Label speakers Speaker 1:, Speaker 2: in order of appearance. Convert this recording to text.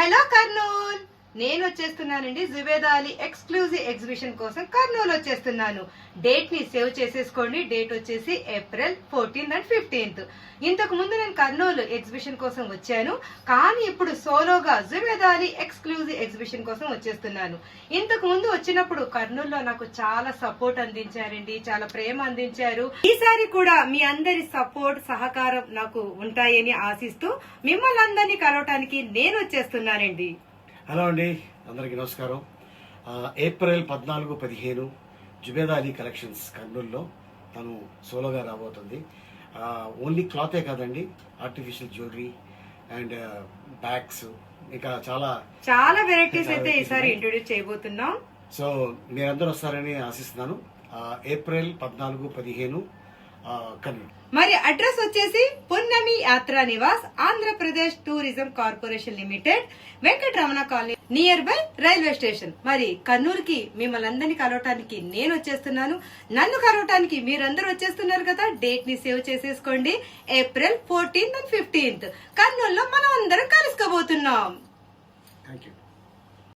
Speaker 1: Hello Kurnool, నేను వచ్చేస్తున్నానండి Zubeda Ali exclusive exhibition కోసం కర్నూలు వచ్చేస్తున్నాను. డేట్ ని సేవ్ చేసేసుకోండి. డేట్ వచ్చేసి ఏప్రిల్ 14th and 15th. ఇంతకు ముందు నేను కర్నూలు ఎగ్జిబిషన్ కోసం వచ్చాను, కానీ ఇప్పుడు సోలోగా జుబేదా అలీ ఎక్స్క్లూజివ్ ఎగ్జిబిషన్ కోసం వచ్చేస్తున్నాను. ఇంతకు ముందు వచ్చినప్పుడు కర్నూలులో నాకు చాలా సపోర్ట్ అందించారండి, చాలా ప్రేమ అందించారు. ఈసారి కూడా మీ అందరి సపోర్ట్ సహకారం నాకు ఉంటాయని ఆశిస్తూ మిమ్మల్ని అందరినీ కలవటానికి నేను వచ్చేస్తున్నానండి.
Speaker 2: హలో అండి, అందరికీ నమస్కారం. ఏప్రిల్ 14-15 జుబేదా అలీ కలెక్షన్స్ కర్నూలులో తను సోలోగా రాబోతుంది. ఓన్లీ క్లాతే కాదండి, ఆర్టిఫిషియల్ జ్యువెలరీ అండ్ బ్యాగ్స్, ఇంకా చాలా
Speaker 1: వెరైటీస్ అయితే ఈసారి ఇంట్రొడ్యూస్ చేయబోతున్నాం.
Speaker 2: సో మీరందరూ వస్తారని ఆశిస్తున్నాను. ఏప్రిల్ 14-15 కర్నూలు.
Speaker 1: మరి అడ్రస్ వచ్చేసి Punnami Yatra Nivas, Andhra Pradesh tourism corporation limited, Venkataramana colony, near by railway station. మరి కర్నూలుకి మిమ్మల్ని అందరినీ కలవటానికి నేను వచ్చేస్తున్నాను. నన్ను కలవటానికి మీరందరూ వచ్చేస్తున్నారు కదా. డేట్ ని సేవ్ చేసేసుకోండి. ఏప్రిల్ 14th and 15th కర్నూలులో మనం అందరం కలుసుకోబోతున్నాం.
Speaker 2: Thank you.